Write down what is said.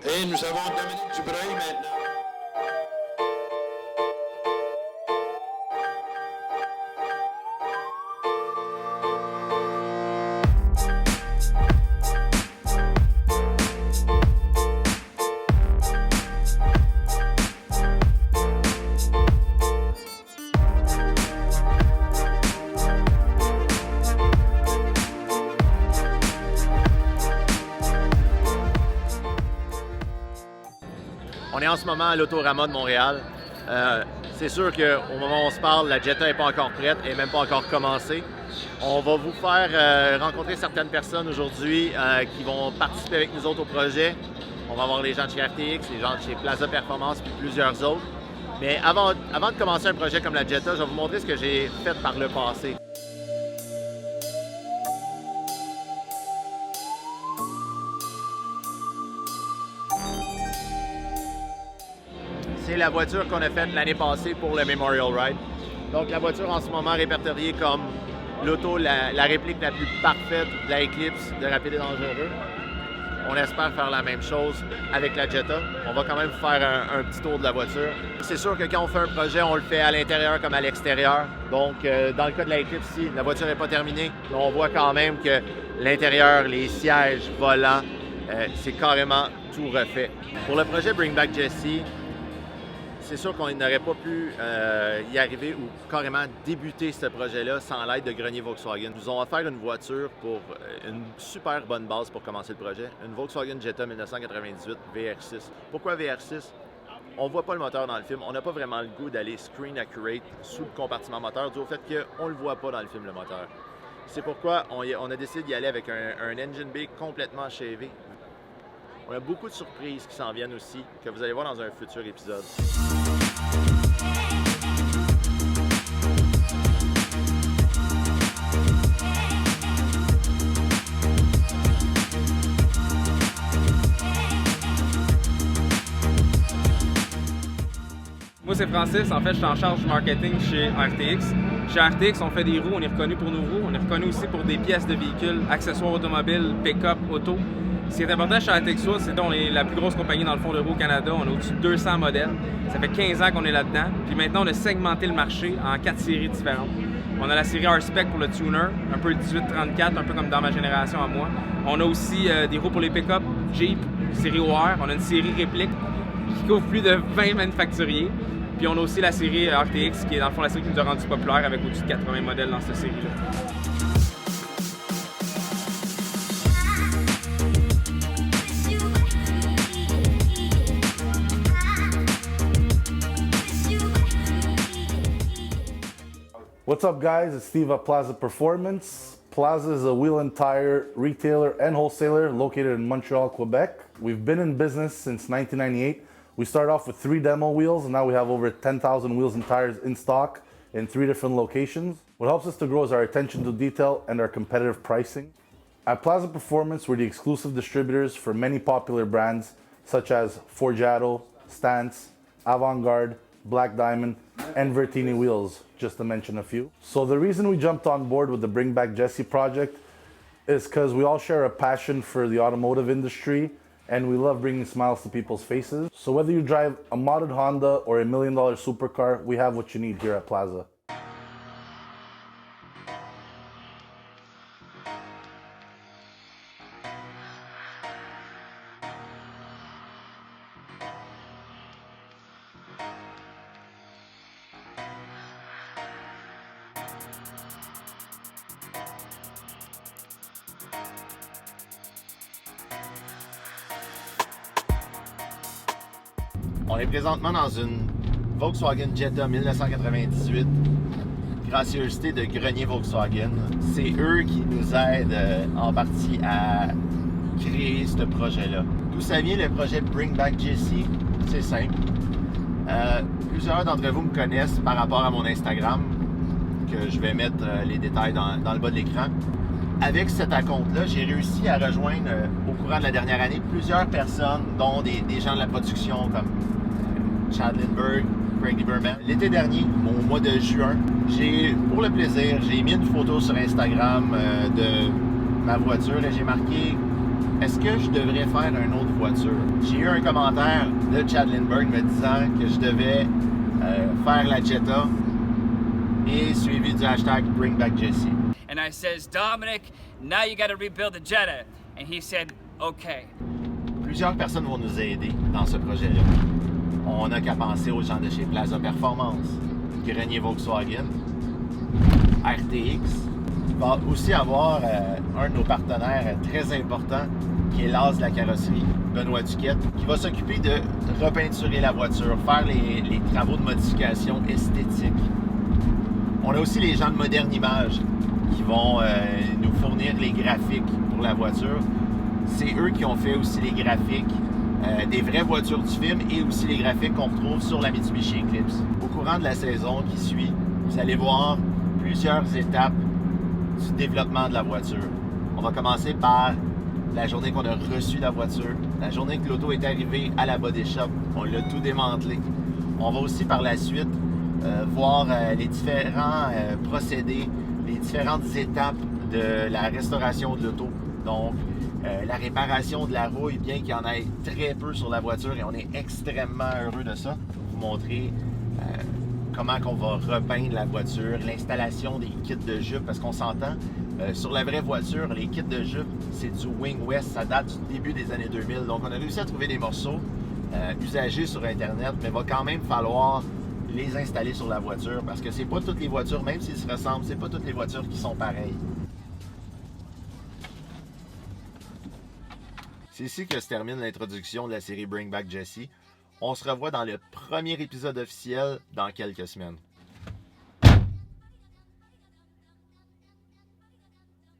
Et nous avons Dominique Dubreuil maintenant. On est en ce moment à l'Autorama de Montréal. C'est sûr qu'au moment où on se parle, la Jetta n'est pas encore prête et même pas encore commencée. On va vous faire rencontrer certaines personnes aujourd'hui qui vont participer avec nous autres au projet. On va avoir les gens de chez RTX, les gens de chez Plaza Performance puis plusieurs autres. Mais avant de commencer un projet comme la Jetta, je vais vous montrer ce que j'ai fait par le passé. C'est la voiture qu'on a faite l'année passée pour le Memorial Ride. Donc la voiture en ce moment répertoriée comme l'auto, la réplique la plus parfaite de la Eclipse de Rapide et Dangereux. On espère faire la même chose avec la Jetta. On va quand même faire un petit tour de la voiture. C'est sûr que quand on fait un projet, on le fait à l'intérieur comme à l'extérieur. Donc dans le cas de la Eclipse ici, la voiture n'est pas terminée, mais on voit quand même que l'intérieur, les sièges, volants, c'est carrément tout refait. Pour le projet Bring Back Jessie, c'est sûr qu'on n'aurait pas pu y arriver ou carrément débuter ce projet-là sans l'aide de Grenier Volkswagen. Ils nous ont offert une voiture pour une super bonne base pour commencer le projet. Une Volkswagen Jetta 1998 VR6. Pourquoi VR6? On ne voit pas le moteur dans le film. On n'a pas vraiment le goût d'aller screen accurate sous le compartiment moteur dû au fait qu'on ne le voit pas dans le film, le moteur. C'est pourquoi on a décidé d'y aller avec un engine bay complètement achevé. On a beaucoup de surprises qui s'en viennent aussi, que vous allez voir dans un futur épisode. Moi, c'est Francis. En fait, je suis en charge du marketing chez RTX. Chez RTX, on fait des roues, on est reconnu pour nos roues. On est reconnu aussi pour des pièces de véhicules, accessoires automobiles, pick-up, auto. Ce qui est important chez RTX, c'est qu'on est la plus grosse compagnie dans le fond de roues au Canada. On a au-dessus de 200 modèles. Ça fait 15 ans qu'on est là-dedans. Puis maintenant, on a segmenté le marché en 4 séries différentes. On a la série R-Spec pour le tuner, un peu le 1834, un peu comme dans ma génération à moi. On a aussi des roues pour les pick-up, Jeep, série OR. On a une série réplique qui couvre plus de 20 manufacturiers. Puis on a aussi la série RTX qui est dans le fond la série qui nous a rendu populaire avec au-dessus de 80 modèles dans cette série-là. What's up, guys? It's Steve at Plaza Performance. Plaza is a wheel and tire retailer and wholesaler located in Montreal, Quebec. We've been in business since 1998. We started off with 3 demo wheels, and now we have over 10,000 wheels and tires in stock in 3 different locations. What helps us to grow is our attention to detail and our competitive pricing. At Plaza Performance, we're the exclusive distributors for many popular brands such as Forgiato, Stance, Avant-Garde, Black Diamond, and Vertini wheels, just to mention a few. So the reason we jumped on board with the Bring Back Jessie project is because we all share a passion for the automotive industry and we love bringing smiles to people's faces. So whether you drive a modded Honda or a $1 million supercar, we have what you need here at Plaza. On est présentement dans une Volkswagen Jetta 1998, gracieuseté de Grenier Volkswagen. C'est eux qui nous aident en partie à créer ce projet-là. D'où ça vient le projet Bring Back Jessie? C'est simple. Plusieurs d'entre vous me connaissent par rapport à mon Instagram, que je vais mettre les détails dans le bas de l'écran. Avec cet acompte-là, j'ai réussi à rejoindre au courant de la dernière année plusieurs personnes, dont des gens de la production comme Chad Lindbergh, Craig Lieberman. L'été dernier, au mois de juin, pour le plaisir, j'ai mis une photo sur Instagram de ma voiture et j'ai marqué est-ce que je devrais faire une autre voiture? J'ai eu un commentaire de Chad Lindbergh me disant que je devais faire la Jetta et suivi du hashtag Bring Back Jesse. And I says, Dominic, now you got to rebuild the Jetta. And he said, okay. Plusieurs personnes vont nous aider dans ce projet-là. On n'a qu'à penser aux gens de chez Plaza Performance, Grenier Volkswagen, RTX. Il va aussi avoir un de nos partenaires très importants qui est l'as de la carrosserie, Benoît Duquette, qui va s'occuper de repeinturer la voiture, faire les travaux de modification esthétique. On a aussi les gens de Moderne Image qui vont nous fournir les graphiques pour la voiture. C'est eux qui ont fait aussi les graphiques des vraies voitures du film et aussi les graphiques qu'on retrouve sur la Mitsubishi Eclipse. Au courant de la saison qui suit, vous allez voir plusieurs étapes du développement de la voiture. On va commencer par la journée qu'on a reçu la voiture, la journée que l'auto est arrivée à la body shop, on l'a tout démantelé. On va aussi par la suite voir les différents procédés, les différentes étapes de la restauration de l'auto. Donc, la réparation de la rouille, bien qu'il y en ait très peu sur la voiture et on est extrêmement heureux de ça. Je vais vous montrer comment on va repeindre la voiture, l'installation des kits de jupe, parce qu'on s'entend, sur la vraie voiture, les kits de jupe, c'est du Wing West, ça date du début des années 2000. Donc, on a réussi à trouver des morceaux usagés sur Internet, mais il va quand même falloir les installer sur la voiture, parce que c'est pas toutes les voitures, même s'ils se ressemblent, c'est pas toutes les voitures qui sont pareilles. C'est ici que se termine l'introduction de la série Bring Back Jesse. On se revoit dans le premier épisode officiel dans quelques semaines.